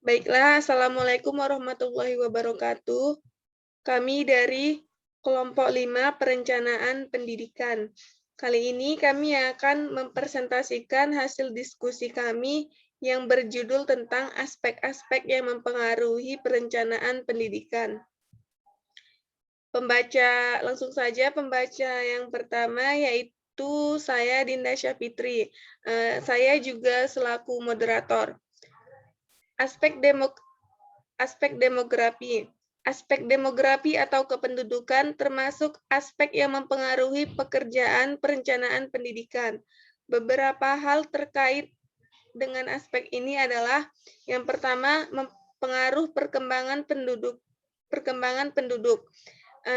Baiklah, Assalamualaikum warahmatullahi wabarakatuh. Kami dari kelompok 5 Perencanaan Pendidikan. Kali ini kami akan mempresentasikan hasil diskusi kami yang berjudul tentang aspek-aspek yang mempengaruhi perencanaan pendidikan. Langsung saja pembaca yang pertama yaitu saya Dinda Syafitri. Saya juga selaku moderator. Aspek demografi. Aspek demografi atau kependudukan termasuk aspek yang mempengaruhi pekerjaan perencanaan pendidikan. Beberapa hal terkait dengan aspek ini adalah yang pertama, pengaruh perkembangan penduduk.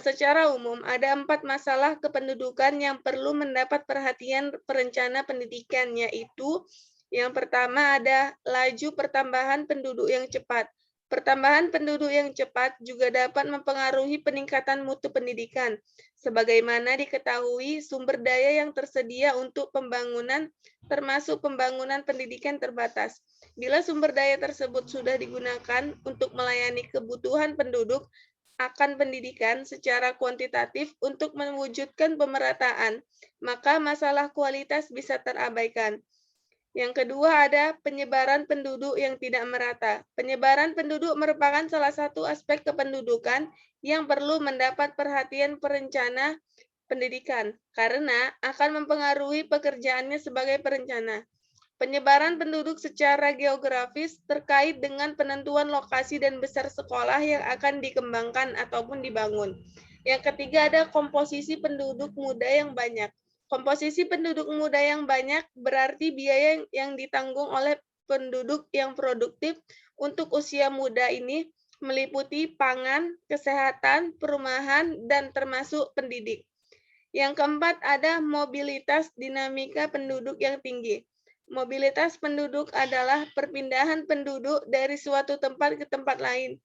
Secara umum, ada 4 masalah kependudukan yang perlu mendapat perhatian perencana pendidikan, yaitu yang pertama ada laju pertambahan penduduk yang cepat. Pertambahan penduduk yang cepat juga dapat mempengaruhi peningkatan mutu pendidikan. Sebagaimana diketahui, sumber daya yang tersedia untuk pembangunan termasuk pembangunan pendidikan terbatas. Bila sumber daya tersebut sudah digunakan untuk melayani kebutuhan penduduk akan pendidikan secara kuantitatif untuk mewujudkan pemerataan, maka masalah kualitas bisa terabaikan. Yang kedua ada penyebaran penduduk yang tidak merata. Penyebaran penduduk merupakan salah satu aspek kependudukan yang perlu mendapat perhatian perencana pendidikan karena akan mempengaruhi pekerjaannya sebagai perencana. Penyebaran penduduk secara geografis terkait dengan penentuan lokasi dan besar sekolah yang akan dikembangkan ataupun dibangun. Yang ketiga ada komposisi penduduk muda yang banyak. Komposisi penduduk muda yang banyak berarti biaya yang ditanggung oleh penduduk yang produktif untuk usia muda ini meliputi pangan, kesehatan, perumahan, dan termasuk pendidik. Yang keempat ada mobilitas dinamika penduduk yang tinggi. Mobilitas penduduk adalah perpindahan penduduk dari suatu tempat ke tempat lain.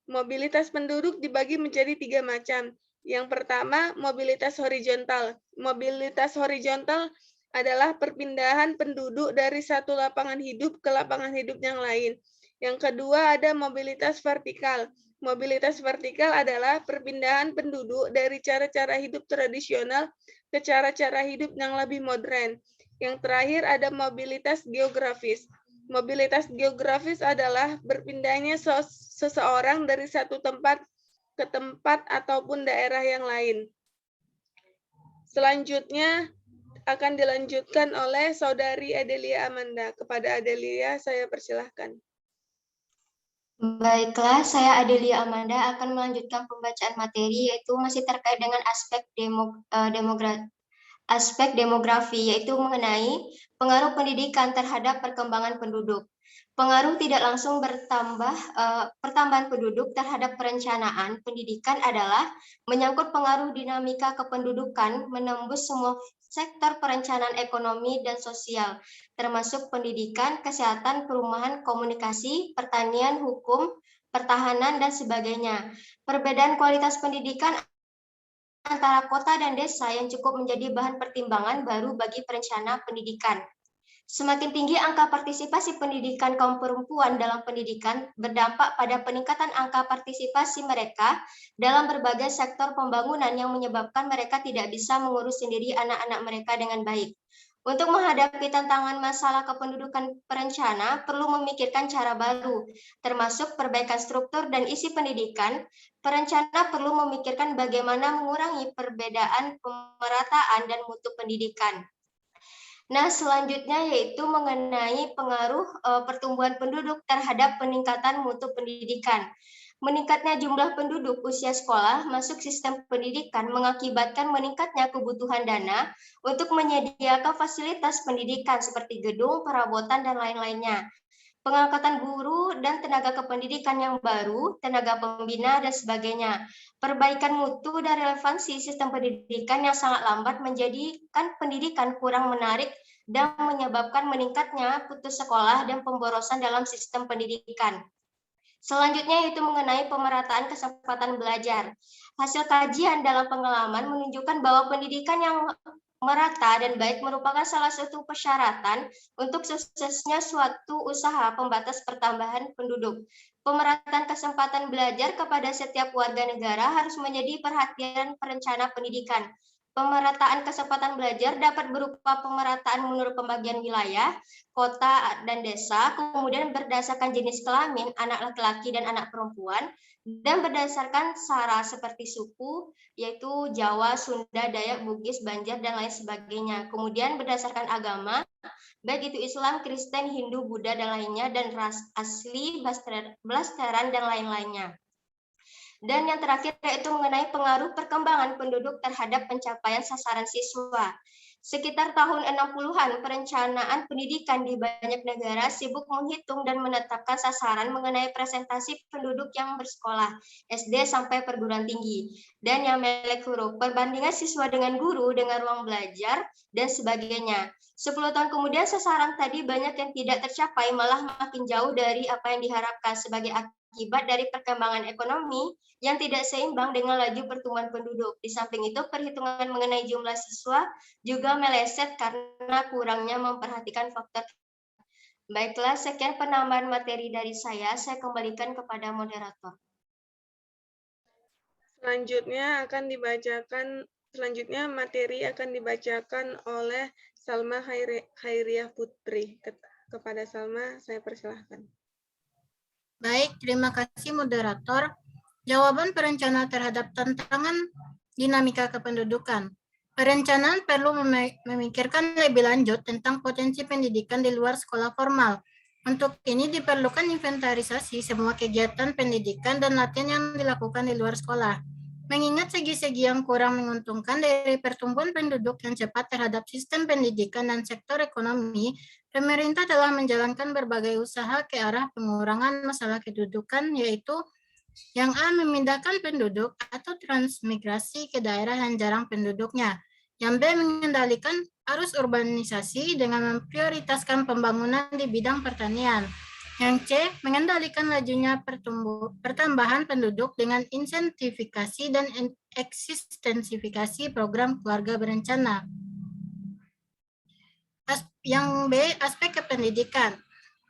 Mobilitas penduduk dibagi menjadi 3 macam. Yang pertama, mobilitas horizontal. Mobilitas horizontal adalah perpindahan penduduk dari satu lapangan hidup ke lapangan hidup yang lain. Yang kedua, ada mobilitas vertikal. Mobilitas vertikal adalah perpindahan penduduk dari cara-cara hidup tradisional ke cara-cara hidup yang lebih modern. Yang terakhir, ada mobilitas geografis. Mobilitas geografis adalah berpindahnya seseorang dari satu tempat ke tempat ataupun daerah yang lain. Selanjutnya akan dilanjutkan oleh Saudari Adelia Amanda. Kepada Adelia, saya persilahkan. Baiklah, saya Adelia Amanda akan melanjutkan pembacaan materi yaitu masih terkait dengan aspek demografi, yaitu mengenai pengaruh pendidikan terhadap perkembangan penduduk. Pengaruh tidak langsung pertambahan penduduk terhadap perencanaan pendidikan adalah menyangkut pengaruh dinamika kependudukan menembus semua sektor perencanaan ekonomi dan sosial, termasuk pendidikan, kesehatan, perumahan, komunikasi, pertanian, hukum, pertahanan, dan sebagainya. Perbedaan kualitas pendidikan antara kota dan desa yang cukup menjadi bahan pertimbangan baru bagi perencana pendidikan. Semakin tinggi angka partisipasi pendidikan kaum perempuan dalam pendidikan berdampak pada peningkatan angka partisipasi mereka dalam berbagai sektor pembangunan yang menyebabkan mereka tidak bisa mengurus sendiri anak-anak mereka dengan baik. Untuk menghadapi tantangan masalah kependudukan perencana, perlu memikirkan cara baru, termasuk perbaikan struktur dan isi pendidikan. Perencana perlu memikirkan bagaimana mengurangi perbedaan pemerataan dan mutu pendidikan. Nah, selanjutnya yaitu mengenai pengaruh pertumbuhan penduduk terhadap peningkatan mutu pendidikan. Meningkatnya jumlah penduduk usia sekolah masuk sistem pendidikan mengakibatkan meningkatnya kebutuhan dana untuk menyediakan fasilitas pendidikan seperti gedung, perabotan, dan lain-lainnya. Pengangkatan guru dan tenaga kependidikan yang baru, tenaga pembina, dan sebagainya. Perbaikan mutu dan relevansi sistem pendidikan yang sangat lambat menjadikan pendidikan kurang menarik dan menyebabkan meningkatnya putus sekolah dan pemborosan dalam sistem pendidikan. Selanjutnya yaitu mengenai pemerataan kesempatan belajar. Hasil kajian dalam pengalaman menunjukkan bahwa pendidikan yang merata dan baik merupakan salah satu persyaratan untuk suksesnya suatu usaha pembatas pertambahan penduduk. Pemerataan kesempatan belajar kepada setiap warga negara harus menjadi perhatian perencana pendidikan. Pemerataan kesempatan belajar dapat berupa pemerataan menurut pembagian wilayah, kota, dan desa, kemudian berdasarkan jenis kelamin, anak laki-laki dan anak perempuan, dan berdasarkan sara seperti suku, yaitu Jawa, Sunda, Dayak, Bugis, Banjar, dan lain sebagainya. Kemudian berdasarkan agama, baik itu Islam, Kristen, Hindu, Buddha, dan lainnya, dan ras asli, blasteran, dan lain-lainnya. Dan yang terakhir yaitu mengenai pengaruh perkembangan penduduk terhadap pencapaian sasaran siswa. Sekitar tahun 60-an, perencanaan pendidikan di banyak negara sibuk menghitung dan menetapkan sasaran mengenai presentasi penduduk yang bersekolah, SD sampai perguruan tinggi, dan yang melek huruf, perbandingan siswa dengan guru, dengan ruang belajar, dan sebagainya. 10 tahun kemudian sasaran tadi banyak yang tidak tercapai, malah makin jauh dari apa yang diharapkan sebagai akibat dari perkembangan ekonomi yang tidak seimbang dengan laju pertumbuhan penduduk. Di samping itu, perhitungan mengenai jumlah siswa juga meleset karena kurangnya memperhatikan faktor. Baiklah, sekian penambahan materi dari saya kembalikan kepada moderator. Selanjutnya materi akan dibacakan oleh Salma Khairiah Putri. Kepada Salma, saya persilahkan. Baik, terima kasih moderator. Jawaban perencana terhadap tantangan dinamika kependudukan. Perencanaan perlu memikirkan lebih lanjut tentang potensi pendidikan di luar sekolah formal. Untuk ini diperlukan inventarisasi semua kegiatan pendidikan dan latihan yang dilakukan di luar sekolah. Mengingat segi-segi yang kurang menguntungkan dari pertumbuhan penduduk yang cepat terhadap sistem pendidikan dan sektor ekonomi, pemerintah telah menjalankan berbagai usaha ke arah pengurangan masalah kedudukan, yaitu yang A, memindahkan penduduk atau transmigrasi ke daerah yang jarang penduduknya. Yang B, mengendalikan arus urbanisasi dengan memprioritaskan pembangunan di bidang pertanian. Yang C, mengendalikan lajunya pertambahan penduduk dengan insentifikasi dan eksistensifikasi program keluarga berencana. Yang B, aspek kependidikan.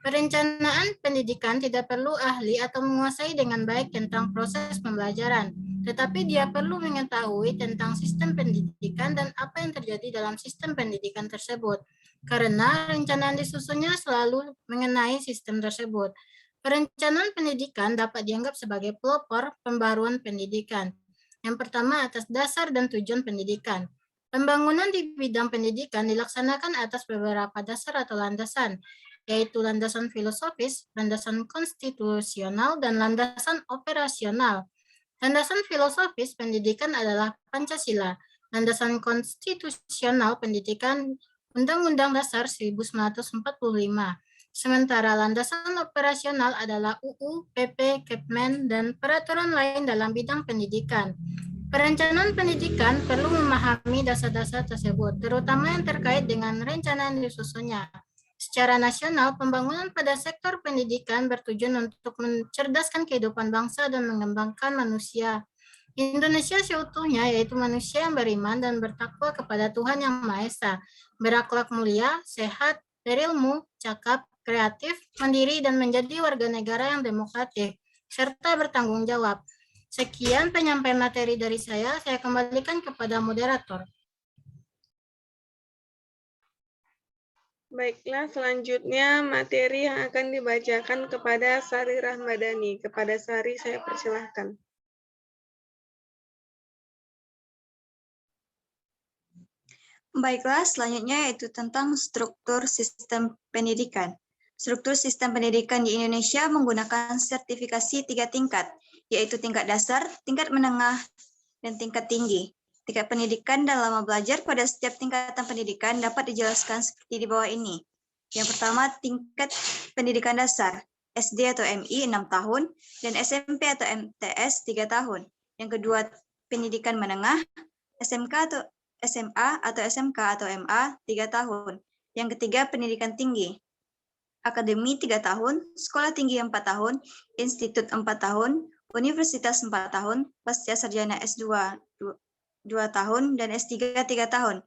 Perencanaan pendidikan tidak perlu ahli atau menguasai dengan baik tentang proses pembelajaran, tetapi dia perlu mengetahui tentang sistem pendidikan dan apa yang terjadi dalam sistem pendidikan tersebut, karena rencana disusunnya selalu mengenai sistem tersebut. Perencanaan pendidikan dapat dianggap sebagai pelopor pembaruan pendidikan. Yang pertama, atas dasar dan tujuan pendidikan. Pembangunan di bidang pendidikan dilaksanakan atas beberapa dasar atau landasan, yaitu landasan filosofis, landasan konstitusional, dan landasan operasional. Landasan filosofis pendidikan adalah Pancasila. Landasan konstitusional pendidikan Undang-Undang Dasar 1945. Sementara landasan operasional adalah UU, PP, Kepmen, dan peraturan lain dalam bidang pendidikan. Perencanaan pendidikan perlu memahami dasar-dasar tersebut, terutama yang terkait dengan rencana yang disusunnya. Secara nasional, pembangunan pada sektor pendidikan bertujuan untuk mencerdaskan kehidupan bangsa dan mengembangkan manusia. Indonesia seutuhnya yaitu manusia yang beriman dan bertakwa kepada Tuhan Yang Maha Esa, berakhlak mulia, sehat, berilmu, cakap, kreatif, mandiri, dan menjadi warga negara yang demokratik, serta bertanggung jawab. Sekian penyampaian materi dari saya kembalikan kepada moderator. Baiklah, selanjutnya materi yang akan dibacakan kepada Sari Rahmadani. Kepada Sari, saya persilahkan. Baiklah, selanjutnya yaitu tentang struktur sistem pendidikan. Struktur sistem pendidikan di Indonesia menggunakan sertifikasi 3 tingkat, yaitu tingkat dasar, tingkat menengah, dan tingkat tinggi. Tingkat pendidikan dan lama belajar pada setiap tingkatan pendidikan dapat dijelaskan seperti di bawah ini. Yang pertama, tingkat pendidikan dasar, SD atau MI 6 tahun, dan SMP atau MTS 3 tahun. Yang kedua, pendidikan menengah, SMK atau SMA atau SMK atau MA 3 tahun. Yang ketiga, pendidikan tinggi, akademi 3 tahun, sekolah tinggi 4 tahun, institut 4 tahun, universitas 4 tahun, pasca sarjana S2 2 tahun, dan S3 3 tahun.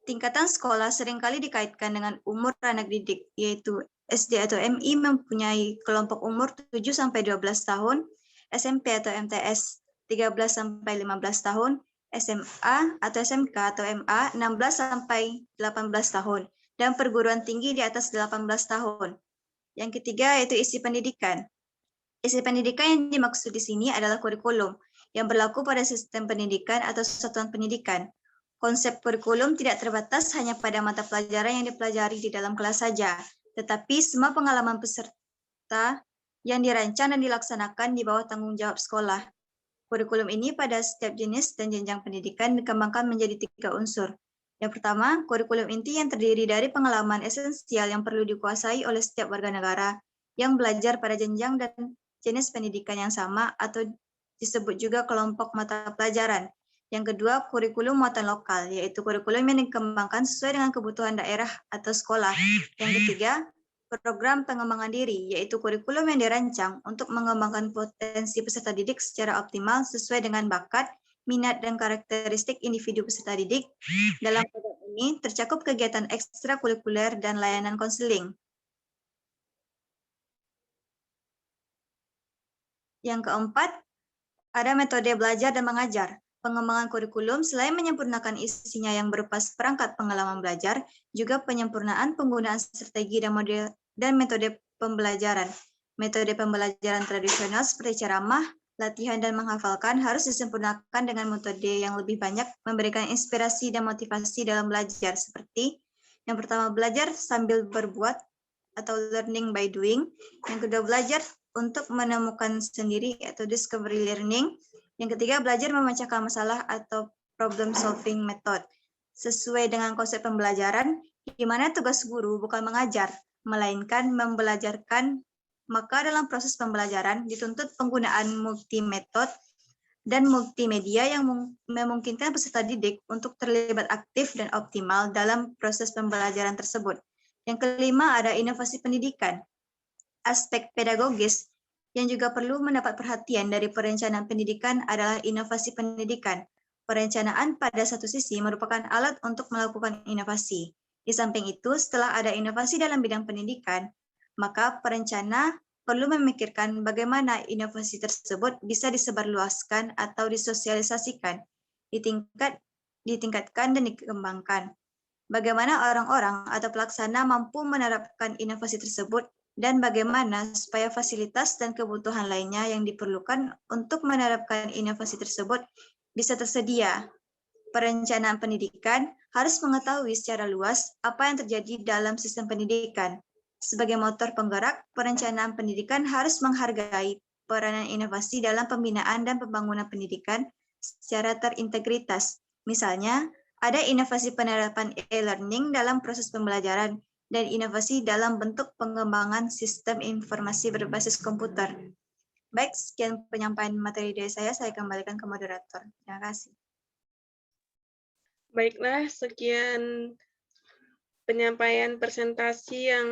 Tingkatan sekolah seringkali dikaitkan dengan umur anak didik, yaitu SD atau MI mempunyai kelompok umur 7-12 tahun, SMP atau MTS 13-15 tahun, SMA atau SMK atau MA 16-18 tahun, dan perguruan tinggi di atas 18 tahun. Yang ketiga yaitu isi pendidikan. Isi pendidikan yang dimaksud di sini adalah kurikulum yang berlaku pada sistem pendidikan atau satuan pendidikan. Konsep kurikulum tidak terbatas hanya pada mata pelajaran yang dipelajari di dalam kelas saja, tetapi semua pengalaman peserta yang dirancang dan dilaksanakan di bawah tanggung jawab sekolah. Kurikulum ini pada setiap jenis dan jenjang pendidikan dikembangkan menjadi 3 unsur. Yang pertama, kurikulum inti yang terdiri dari pengalaman esensial yang perlu dikuasai oleh setiap warga negara yang belajar pada jenjang dan jenis pendidikan yang sama atau disebut juga kelompok mata pelajaran. Yang kedua, kurikulum muatan lokal, yaitu kurikulum yang dikembangkan sesuai dengan kebutuhan daerah atau sekolah. Yang ketiga, program pengembangan diri, yaitu kurikulum yang dirancang untuk mengembangkan potensi peserta didik secara optimal sesuai dengan bakat, minat, dan karakteristik individu peserta didik. Dalam program ini tercakup kegiatan ekstrakurikuler dan layanan konseling. Yang keempat, ada metode belajar dan mengajar. Pengembangan kurikulum selain menyempurnakan isinya yang berupa perangkat pengalaman belajar, juga penyempurnaan penggunaan strategi dan metode pembelajaran. Metode pembelajaran tradisional seperti ceramah, latihan, dan menghafalkan harus disempurnakan dengan metode yang lebih banyak memberikan inspirasi dan motivasi dalam belajar, seperti yang pertama, belajar sambil berbuat atau learning by doing. Yang kedua, belajar untuk menemukan sendiri atau discovery learning. Yang ketiga, belajar memecahkan masalah atau problem solving method. Sesuai dengan konsep pembelajaran, di mana tugas guru bukan mengajar, melainkan membelajarkan, maka dalam proses pembelajaran dituntut penggunaan multimetode dan multimedia yang memungkinkan peserta didik untuk terlibat aktif dan optimal dalam proses pembelajaran tersebut. Yang kelima, ada inovasi pendidikan. Aspek pedagogis yang juga perlu mendapat perhatian dari perencanaan pendidikan adalah inovasi pendidikan. Perencanaan pada satu sisi merupakan alat untuk melakukan inovasi. Di samping itu, setelah ada inovasi dalam bidang pendidikan, maka perencana perlu memikirkan bagaimana inovasi tersebut bisa disebarluaskan atau disosialisasikan, ditingkatkan dan dikembangkan. Bagaimana orang-orang atau pelaksana mampu menerapkan inovasi tersebut, dan bagaimana supaya fasilitas dan kebutuhan lainnya yang diperlukan untuk menerapkan inovasi tersebut bisa tersedia. Perencanaan pendidikan harus mengetahui secara luas apa yang terjadi dalam sistem pendidikan. Sebagai motor penggerak, perencanaan pendidikan harus menghargai peranan inovasi dalam pembinaan dan pembangunan pendidikan secara terintegritas. Misalnya, ada inovasi penerapan e-learning dalam proses pembelajaran, dan inovasi dalam bentuk pengembangan sistem informasi berbasis komputer. Baik, sekian penyampaian materi dari saya kembalikan ke moderator. Terima kasih. Baiklah, sekian penyampaian presentasi yang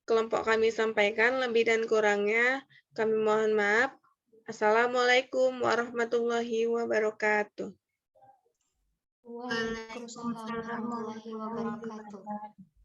kelompok kami sampaikan. Lebih dan kurangnya kami mohon maaf. Assalamualaikum warahmatullahi wabarakatuh. Waalaikumsalam warahmatullahi wabarakatuh.